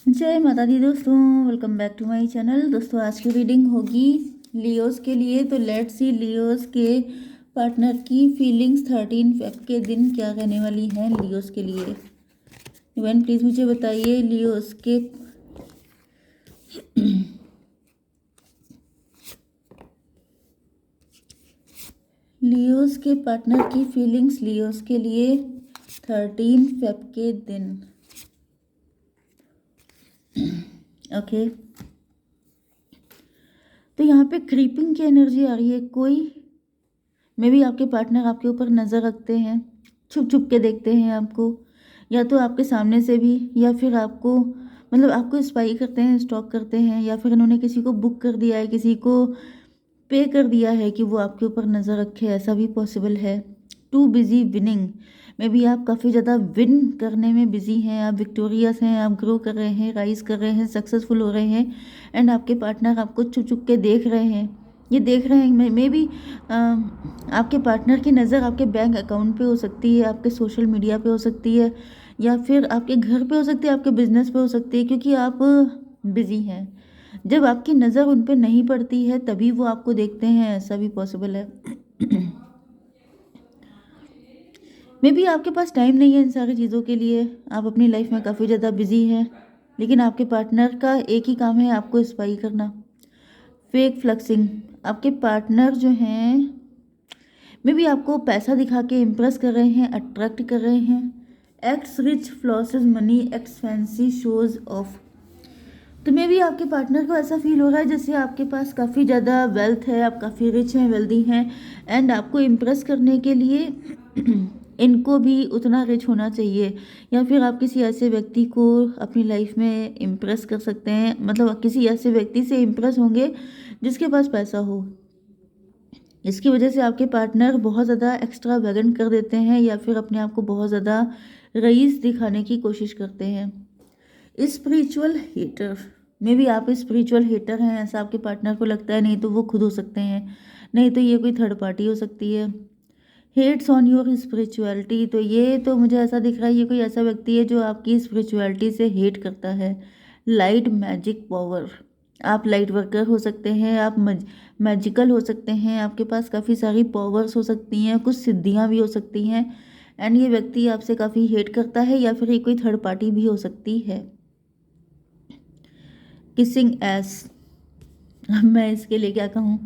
जय माता दी दोस्तों, welcome back to my channel. दोस्तों आज की रीडिंग होगी लियोस के लिए। तो लेट्स सी लियोस के पार्टनर की फीलिंग्स 13 फेब के दिन क्या कहने वाली हैं लियोस के लिए। इवन प्लीज़ मुझे बताइए लियोस के पार्टनर की फीलिंग्स लियोस के लिए 13 फेब के दिन। ओके तो यहाँ पे क्रीपिंग की एनर्जी आ रही है। कोई मे भी आपके पार्टनर आपके ऊपर नज़र रखते हैं, छुप छुप के देखते हैं आपको, या तो आपके सामने से भी, या फिर आपको मतलब आपको स्पाई करते हैं, स्टॉक करते हैं, या फिर इन्होंने किसी को बुक कर दिया है, किसी को पे कर दिया है कि वो आपके ऊपर नज़र रखे। ऐसा भी पॉसिबल है। Too busy winning, may be आप काफ़ी ज़्यादा विन करने में बिजी हैं, आप विक्टोरियस हैं, आप ग्रो कर रहे हैं, राइज कर रहे हैं, सक्सेसफुल हो रहे हैं, एंड आपके पार्टनर आपको छुप छुप के देख रहे हैं। ये देख रहे हैं मे बी आपके पार्टनर की नज़र आपके बैंक अकाउंट पे हो सकती है, आपके सोशल मीडिया पे हो सकती है, या फिर आपके घर पे हो सकती है, आपके बिजनेस पे हो सकती है, क्योंकि आप बिजी हैं। जब आपकी नज़र उन पे नहीं पड़ती है तभी वो आपको देखते हैं, ऐसा भी पॉसिबल है। मे बी आपके पास टाइम नहीं है इन सारी चीज़ों के लिए, आप अपनी लाइफ में काफ़ी ज़्यादा बिजी हैं, लेकिन आपके पार्टनर का एक ही काम है, आपको स्पाई करना। फेक फ्लक्सिंग, आपके पार्टनर जो हैं मे बी आपको पैसा दिखा के इम्प्रेस कर रहे हैं, अट्रैक्ट कर रहे हैं। X rich flosses money x fancy shows off. तो मे भी आपके पार्टनर को ऐसा फील हो रहा है जैसे आपके पास काफ़ी ज़्यादा वेल्थ है, आप काफ़ी रिच हैं, वेल्दी हैं, एंड आपको इम्प्रेस करने के लिए इनको भी उतना रिच होना चाहिए। या फिर आप किसी ऐसे व्यक्ति को अपनी लाइफ में इम्प्रेस कर सकते हैं, मतलब किसी ऐसे व्यक्ति से इम्प्रेस होंगे जिसके पास पैसा हो। इसकी वजह से आपके पार्टनर बहुत ज़्यादा एक्स्ट्रा वैगन कर देते हैं, या फिर अपने आप को बहुत ज़्यादा रईस दिखाने की कोशिश करते हैं। स्पिरिचुअल हेटर, मे बी आप स्पिरिचुअल हेटर हैं, ऐसा आपके पार्टनर को लगता है, नहीं तो वो खुद हो सकते हैं, नहीं तो ये कोई थर्ड पार्टी हो सकती है। हेट्स ऑन योर स्पिरिचुअलिटी, तो ये तो मुझे ऐसा दिख रहा है ये कोई ऐसा व्यक्ति है जो आपकी स्पिरिचुअलिटी से हेट करता है। लाइट मैजिक पावर, आप लाइट वर्कर हो सकते हैं, आप मैजिकल हो सकते हैं, आपके पास काफ़ी सारी पावर्स हो सकती हैं, कुछ सिद्धियां भी हो सकती हैं, एंड ये व्यक्ति आपसे काफ़ी हेट करता है, या फिर ये कोई थर्ड पार्टी भी हो सकती है। किसिंग एस, अब मैं इसके लिए क्या कहूँ।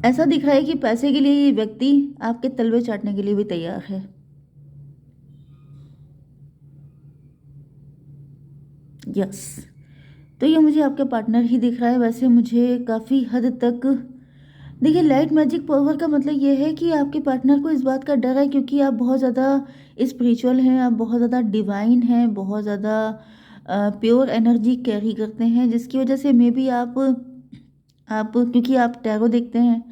ऐसा दिख रहा है कि पैसे के लिए ये व्यक्ति आपके तलवे चाटने के लिए भी तैयार है। यस, तो ये मुझे आपके पार्टनर ही दिख रहा है। वैसे मुझे काफ़ी हद तक देखिए, लाइट मैजिक पावर का मतलब ये है कि आपके पार्टनर को इस बात का डर है, क्योंकि आप बहुत ज़्यादा स्पिरिचुअल हैं, आप बहुत ज़्यादा डिवाइन हैं, बहुत ज़्यादा प्योर एनर्जी कैरी करते हैं, जिसकी वजह से मे बी आप क्योंकि आप टैरो देखते हैं,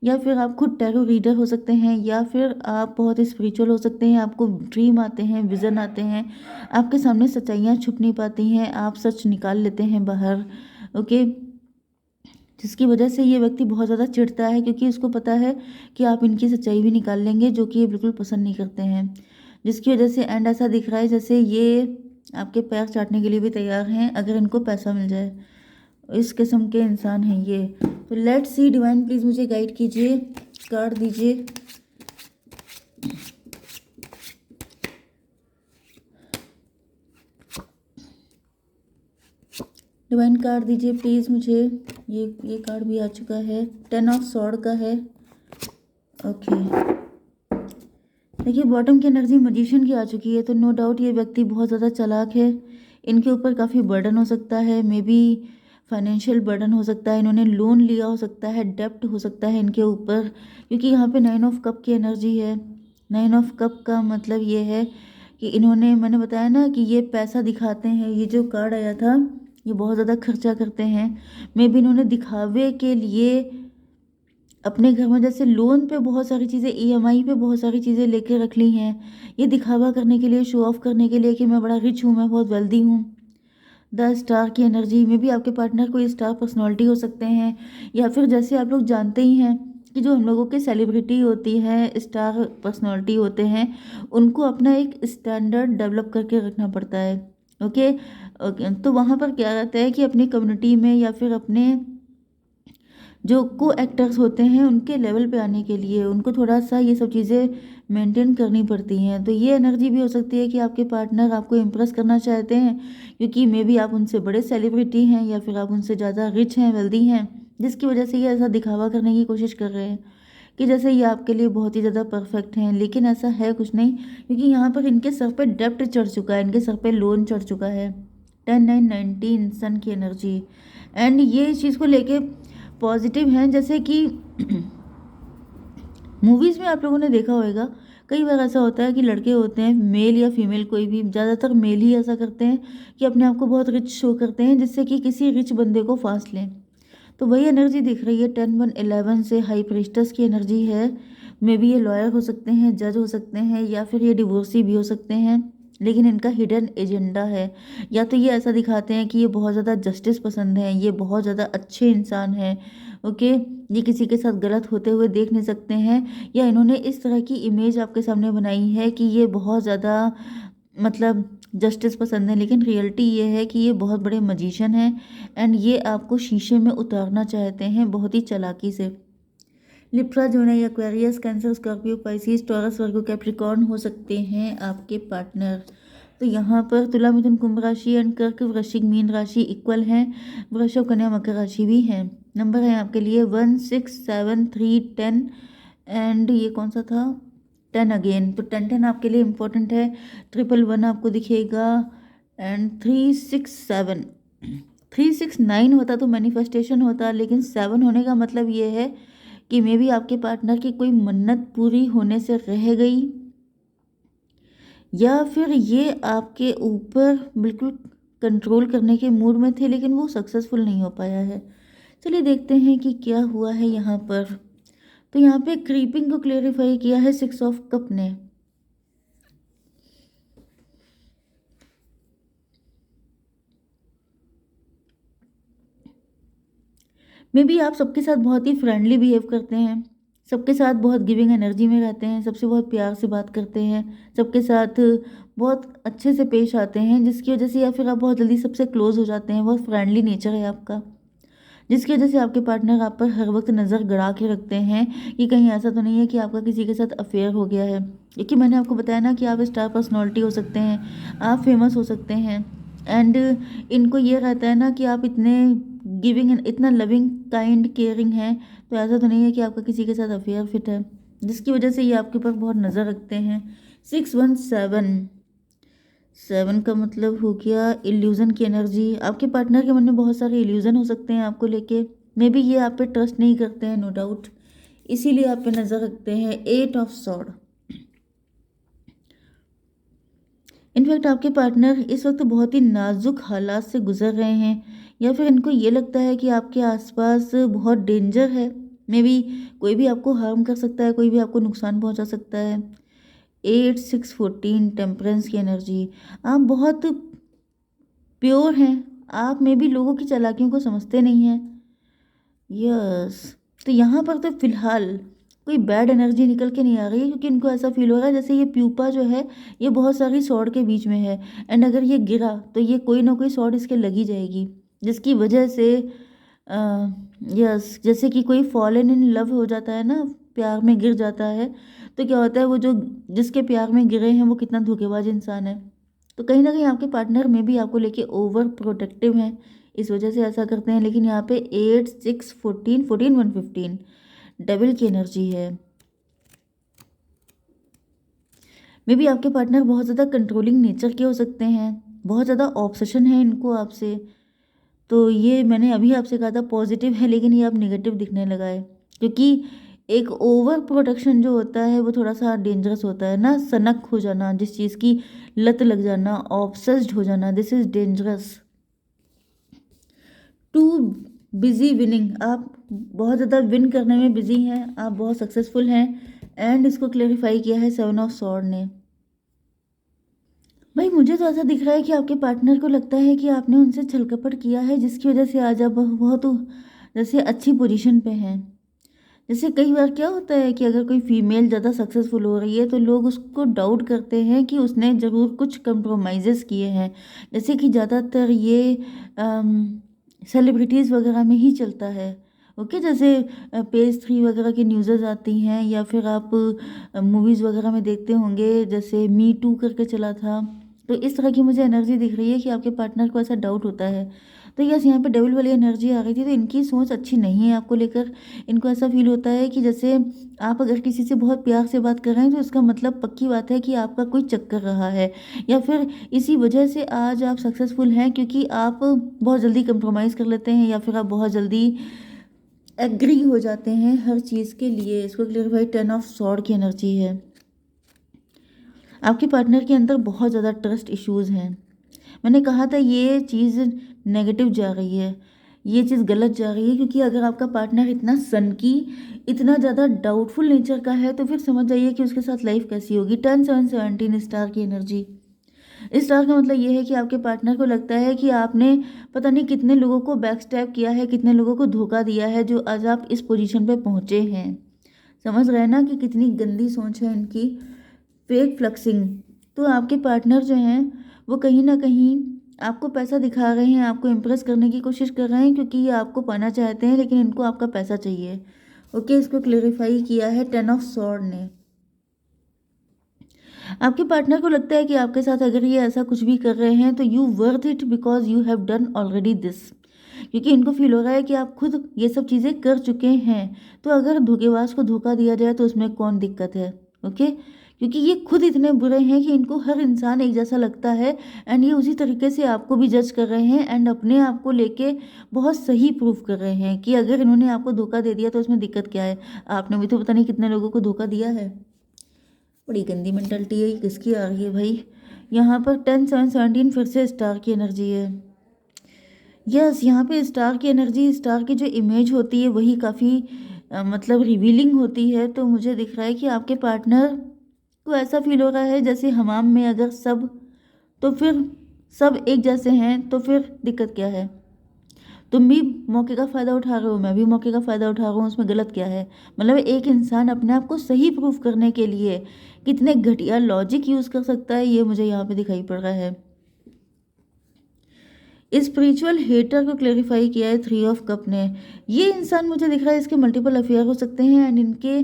या फिर आप खुद टैरो रीडर हो सकते हैं, या फिर आप बहुत स्पिरिचुअल हो सकते हैं, आपको ड्रीम आते हैं, विज़न आते हैं, आपके सामने सच्चाइयाँ छुप नहीं पाती हैं, आप सच निकाल लेते हैं बाहर। ओके, जिसकी वजह से ये व्यक्ति बहुत ज़्यादा चिढ़ता है, क्योंकि उसको पता है कि आप इनकी सच्चाई भी निकाल लेंगे, जो कि ये बिल्कुल पसंद नहीं करते हैं। जिसकी वजह से एंड ऐसा दिख रहा है जैसे ये आपके पैर चाटने के लिए भी तैयार हैं, अगर इनको पैसा मिल जाए। इस किस्म के इंसान हैं ये। तो लेट्स सी, डिवाइन प्लीज़ मुझे गाइड कीजिए, कार्ड दीजिए। डिवाइन कार्ड दीजिए प्लीज़ मुझे। ये कार्ड भी आ चुका है, 10 ऑफ सॉर्ड का है। ओके, देखिए बॉटम की एनर्जी मजिशियन की आ चुकी है, तो नो डाउट ये व्यक्ति बहुत ज़्यादा चालाक है। इनके ऊपर काफ़ी बर्डन हो सकता है, मे बी फाइनेंशियल बर्डन हो सकता है, इन्होंने लोन लिया हो सकता है, डेप्ट हो सकता है इनके ऊपर, क्योंकि यहाँ पे 9 ऑफ कप की एनर्जी है। 9 ऑफ कप का मतलब ये है कि इन्होंने, मैंने बताया ना कि ये पैसा दिखाते हैं, ये जो कार्ड आया था ये बहुत ज़्यादा खर्चा करते हैं। मे बी इन्होंने दिखावे के लिए अपने घर में जैसे लोन पे बहुत सारी चीज़ें, ईएमआई पे बहुत सारी चीज़ें लेके रख ली हैं, ये दिखावा करने के लिए, शो ऑफ करने के लिए कि मैं बड़ा रिच हूँ, मैं बहुत वेल्दी हूँ। द स्टार की एनर्जी में भी आपके पार्टनर कोई स्टार पर्सनालिटी हो सकते हैं, या फिर जैसे आप लोग जानते ही हैं कि जो हम लोगों की सेलिब्रिटी होती है, स्टार पर्सनालिटी होते हैं, उनको अपना एक स्टैंडर्ड डेवलप करके रखना पड़ता है। ओके। ओके, तो वहाँ पर क्या रहता है कि अपनी कम्युनिटी में या फिर अपने जो को एक्टर्स होते हैं उनके लेवल पे आने के लिए उनको थोड़ा सा ये सब चीज़ें मेंटेन करनी पड़ती हैं। तो ये एनर्जी भी हो सकती है कि आपके पार्टनर आपको इम्प्रेस करना चाहते हैं, क्योंकि मे बी आप उनसे बड़े सेलिब्रिटी हैं या फिर आप उनसे ज़्यादा रिच हैं, वेल्दी हैं, जिसकी वजह से ये ऐसा दिखावा करने की कोशिश कर रहे हैं कि जैसे ये आपके लिए बहुत ही ज़्यादा परफेक्ट हैं। लेकिन ऐसा है कुछ नहीं, क्योंकि यहाँ पर इनके सर पे डेप्ट चढ़ चुका है, इनके सर पे लोन चढ़ चुका है। 10 9 19 सन की एनर्जी। एंड ये इस चीज़ को लेके पॉजिटिव हैं, जैसे कि मूवीज़ में आप लोगों ने देखा होगा, कई बार ऐसा होता है कि लड़के होते हैं, मेल या फीमेल कोई भी, ज़्यादातर मेल ही ऐसा करते हैं कि अपने आप को बहुत रिच शो करते हैं जिससे कि किसी रिच बंदे को फांस लें। तो वही एनर्जी दिख रही है 10 1 11 से। हाई प्रीस्टस की एनर्जी है। मे बी ये लॉयर हो सकते हैं, जज हो सकते हैं, या फिर ये डिवोर्सी भी हो सकते हैं, लेकिन इनका हिडन एजेंडा है। या तो ये ऐसा दिखाते हैं कि ये बहुत ज़्यादा जस्टिस पसंद हैं, ये बहुत ज़्यादा अच्छे इंसान हैं। ओके। ये किसी के साथ गलत होते हुए देख नहीं सकते हैं, या इन्होंने इस तरह की इमेज आपके सामने बनाई है कि ये बहुत ज़्यादा मतलब जस्टिस पसंद है, लेकिन रियलिटी ये है कि ये बहुत बड़े मजिशियन हैं। एंड ये आपको शीशे में उतारना चाहते हैं बहुत ही चालाकी से। लिब्रा, जोनाई, Aquarius, Cancer, Scorpio, Pisces, Taurus, Virgo, Capricorn हो सकते हैं आपके पार्टनर। तो यहाँ पर तुला, मिथुन, कुंभ राशि एंड कर्क, वृश्चिक, मीन राशि इक्वल हैं। वृषभ, कन्या, मकर राशि भी हैं। नंबर है आपके लिए 1 6 7 3 10 एंड ये कौन सा था, 10 अगेन। तो 10 आपके लिए इम्पोर्टेंट है। 1 आपको दिखेगा एंड 3 6 7। 3 6 9 होता तो मैनिफेस्टेशन होता, लेकिन 7 होने का मतलब ये है कि मे बी आपके पार्टनर की कोई मन्नत पूरी होने से रह गई, या फिर ये आपके ऊपर बिल्कुल कंट्रोल करने के मूड में थे लेकिन वो सक्सेसफुल नहीं हो पाया है। चलिए देखते हैं कि क्या हुआ है यहाँ पर। तो यहाँ पे क्रीपिंग को क्लेरिफाई किया है 6 ऑफ कप ने। मे बी आप सबके साथ बहुत ही फ्रेंडली बिहेव करते हैं, सबके साथ बहुत गिविंग एनर्जी में रहते हैं, सबसे बहुत प्यार से बात करते हैं, सबके साथ बहुत अच्छे से पेश आते हैं, जिसकी वजह से या फिर आप बहुत जल्दी सबसे क्लोज हो जाते हैं। बहुत फ्रेंडली नेचर है आपका, जिसकी वजह से आपके पार्टनर आप पर हर वक्त नज़र गड़ा के रखते हैं कि कहीं ऐसा तो नहीं है कि आपका किसी के साथ अफेयर हो गया है। क्योंकि मैंने आपको बताया ना कि आप स्टार पर्सनालिटी हो सकते हैं, आप फेमस हो सकते हैं। एंड इनको ये रहता है ना कि आप इतने गिविंग एंड इतना लविंग, काइंड, केयरिंग हैं, तो ऐसा तो नहीं है कि आपका किसी के साथ अफेयर फिट है, जिसकी वजह से ये आपके ऊपर बहुत नज़र रखते हैं। 6 1 7 7 का मतलब हो गया इल्यूज़न की एनर्जी। आपके पार्टनर के मन में बहुत सारे इल्यूज़न हो सकते हैं आपको लेके। मे बी ये आप पे ट्रस्ट नहीं करते हैं, नो डाउट, इसीलिए आप पे नज़र रखते हैं। 8 ऑफ सॉर्ड। इनफैक्ट आपके पार्टनर इस वक्त बहुत ही नाजुक हालात से गुजर रहे हैं, या फिर इनको ये लगता है कि आपके आसपास बहुत डेंजर है। मे बी कोई भी आपको हार्म कर सकता है, कोई भी आपको नुकसान पहुंचा सकता है। 8 6 14 टेम्परेंस की एनर्जी। आप बहुत प्योर हैं, आप में भी लोगों की चालाकियों को समझते नहीं हैं। यस। तो यहाँ पर तो फिलहाल कोई बैड एनर्जी निकल के नहीं आ रही है, क्योंकि इनको ऐसा फील हो रहा है जैसे ये प्यूपा जो है ये बहुत सारी सॉर्ड के बीच में है, एंड अगर ये गिरा तो ये कोई ना कोई सॉर्ड इसके लगी जाएगी, जिसकी वजह से यस, जैसे कि कोई फॉलन इन लव हो जाता है ना, प्यार में गिर जाता है, तो क्या होता है वो जो जिसके प्यार में गिरे हैं वो कितना धोखेबाज इंसान है। तो कहीं ना कहीं आपके पार्टनर में भी आपको लेके ओवर प्रोटेक्टिव हैं, इस वजह से ऐसा करते हैं। लेकिन यहाँ पे 8 6 14 14 1 15 डबल की एनर्जी है। मे बी आपके पार्टनर बहुत ज़्यादा कंट्रोलिंग नेचर के हो सकते हैं, बहुत ज़्यादा ऑब्सेशन है इनको आपसे। तो ये मैंने अभी आपसे कहा था पॉजिटिव है, लेकिन ये अब नेगेटिव दिखने लगा है, क्योंकि एक ओवर प्रोटेक्शन जो होता है वो थोड़ा सा डेंजरस होता है ना। सनक हो जाना, जिस चीज़ की लत लग जाना, ऑब्सेस्ड हो जाना, this is dangerous. Too busy winning, आप बहुत ज़्यादा विन करने में बिजी हैं, आप बहुत सक्सेसफुल हैं। एंड इसको क्लेरिफाई किया है 7 ऑफ सॉर्ड ने। भाई मुझे तो ऐसा दिख रहा है कि आपके पार्टनर को लगता है कि आपने उनसे छल कपट किया है, जिसकी वजह से आज आप बहुत जैसे अच्छी पोजीशन पे हैं। जैसे कई बार क्या होता है कि अगर कोई फीमेल ज़्यादा सक्सेसफुल हो रही है तो लोग उसको डाउट करते हैं कि उसने ज़रूर कुछ कंप्रोमाइज़ेस किए हैं। जैसे कि ज़्यादातर ये सेलिब्रिटीज़ वगैरह में ही चलता है। ओके, जैसे पेज थ्री वगैरह की न्यूज़ेज़ आती हैं, या फिर आप मूवीज़ वगैरह में देखते होंगे, जैसे मी टू करके चला था। तो इस तरह की मुझे एनर्जी दिख रही है कि आपके पार्टनर को ऐसा डाउट होता है। तो यस, यहाँ पे डेविल वाली एनर्जी आ रही थी, तो इनकी सोच अच्छी नहीं है आपको लेकर। इनको ऐसा फील होता है कि जैसे आप अगर किसी से बहुत प्यार से बात कर रहे हैं तो इसका मतलब पक्की बात है कि आपका कोई चक्कर रहा है, या फिर इसी वजह से आज आप सक्सेसफुल हैं, क्योंकि आप बहुत जल्दी कंप्रोमाइज़ कर लेते हैं, या फिर आप बहुत जल्दी एग्री हो जाते हैं हर चीज़ के लिए। इसको क्लियरफाई 10 ऑफ सॉर्ड की एनर्जी है। आपके पार्टनर के अंदर बहुत ज़्यादा ट्रस्ट इश्यूज़ हैं। मैंने कहा था ये चीज़ नेगेटिव जा रही है, ये चीज़ गलत जा रही है, क्योंकि अगर आपका पार्टनर इतना सनकी, इतना ज़्यादा डाउटफुल नेचर का है तो फिर समझ जाइए कि उसके साथ लाइफ कैसी होगी। 10 7 17 स्टार की एनर्जी। इस स्टार का मतलब ये है कि आपके पार्टनर को लगता है कि आपने पता नहीं कितने लोगों को बैक स्टैब किया है, कितने लोगों को धोखा दिया है, जो आज आप इस पोजीशन पे पहुँचे हैं। समझ रहे हैं ना कि कितनी गंदी सोच है इनकी। Fake fluxing. तो आपके पार्टनर जो हैं वो कहीं ना कहीं आपको पैसा दिखा रहे हैं, आपको इम्प्रेस करने की कोशिश कर रहे हैं, क्योंकि ये आपको पाना चाहते हैं, लेकिन इनको आपका पैसा चाहिए। ओके, इसको क्लेरिफाई किया है 10 ऑफ सॉर्ड ने। आपके पार्टनर को लगता है कि आपके साथ अगर ये ऐसा कुछ भी कर रहे हैं तो you worth it because you have done already this, क्योंकि इनको फील हो रहा है कि आप खुद ये सब चीज़ें कर चुके हैं। तो अगर धोखेबाज को धोखा दिया जाए तो उसमें कौन दिक्कत है। ओके, क्योंकि ये खुद इतने बुरे हैं कि इनको हर इंसान एक जैसा लगता है, एंड ये उसी तरीके से आपको भी जज कर रहे हैं, एंड अपने आप को लेके बहुत सही प्रूफ कर रहे हैं कि अगर इन्होंने आपको धोखा दे दिया तो उसमें दिक्कत क्या है। आपने भी तो पता नहीं कितने लोगों को धोखा दिया है। बड़ी गंदी मेंटालिटी है, ये किसकी आ रही है भाई। यहाँ पर 10 7 17 फिर से स्टार की एनर्जी है। यस, यहाँ पे स्टार की एनर्जी, स्टार की जो इमेज होती है वही काफ़ी मतलब रिवीलिंग होती है। तो मुझे दिख रहा है कि आपके पार्टनर को ऐसा फील हो रहा है जैसे हमाम में अगर सब, तो फिर सब एक जैसे हैं तो फिर दिक्कत क्या है। तुम भी मौके का फ़ायदा उठा रहे हो, मैं भी मौके का फ़ायदा उठा रहा हूँ, उसमें गलत क्या है। मतलब एक इंसान अपने आप को सही प्रूफ करने के लिए कितने घटिया लॉजिक यूज़ कर सकता है, ये मुझे यहाँ पे दिखाई पड़ रहा है। स्पिरिचुअल हेटर को क्लेरिफाई किया है 3 ऑफ कप ने। ये इंसान मुझे दिख रहा है इसके मल्टीपल अफेयर हो सकते हैं, एंड इनके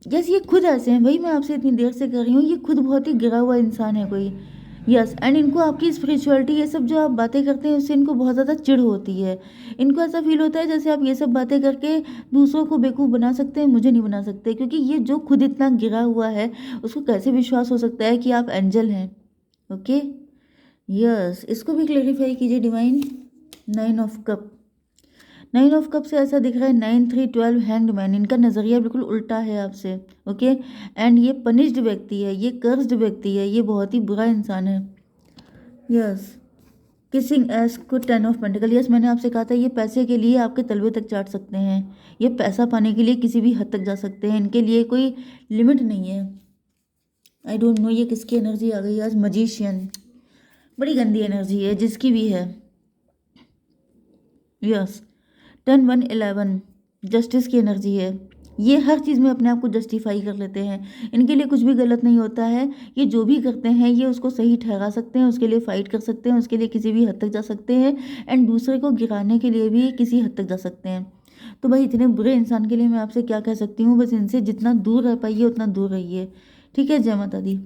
जैसे ये खुद ऐसे हैं। वही मैं आपसे इतनी देर से कर रही हूँ, ये खुद बहुत ही गिरा हुआ इंसान है कोई। यस, एंड इनको आपकी स्पिरिचुअलिटी, ये सब जो आप बातें करते हैं उससे इनको बहुत ज़्यादा चिढ़ होती है। इनको ऐसा फील होता है जैसे आप ये सब बातें करके दूसरों को बेवकूफ़ बना सकते हैं, मुझे नहीं बना सकते, क्योंकि ये जो खुद इतना गिरा हुआ है उसको कैसे विश्वास हो सकता है कि आप एंजल हैं। ओके, यस, इसको भी क्लेरिफाई कीजिए divine. 9 of cup. 9 of cup से ऐसा दिख रहा है 9 3 12 हैंग्ड मैन। इनका नज़रिया बिल्कुल उल्टा है आपसे। ओके, एंड ये पनिश्ड व्यक्ति है, ये कर्स्ड व्यक्ति है, ये बहुत ही बुरा इंसान है। यस, किसिंग एस को 10 ऑफ पेंटिकल। यस, मैंने आपसे कहा था ये पैसे के लिए आपके तलवे तक चाट सकते हैं, ये पैसा पाने के लिए किसी भी हद तक जा सकते हैं, इनके लिए कोई लिमिट नहीं है। आई डोंट नो ये किसकी एनर्जी आ गई आज। मजीशियन, बड़ी गंदी एनर्जी है जिसकी भी है। यस, 10 1 11 जस्टिस की एनर्जी है। ये हर चीज़ में अपने आप को जस्टिफाई कर लेते हैं, इनके लिए कुछ भी गलत नहीं होता है। ये जो भी करते हैं ये उसको सही ठहरा सकते हैं, उसके लिए फ़ाइट कर सकते हैं, उसके लिए किसी भी हद तक जा सकते हैं, एंड दूसरे को गिराने के लिए भी किसी हद तक जा सकते हैं। तो भाई इतने बुरे इंसान के लिए मैं आपसे क्या कह सकती हूँ, बस इनसे जितना दूर रह पाइए उतना दूर रहिए। ठीक है, जय माता दी।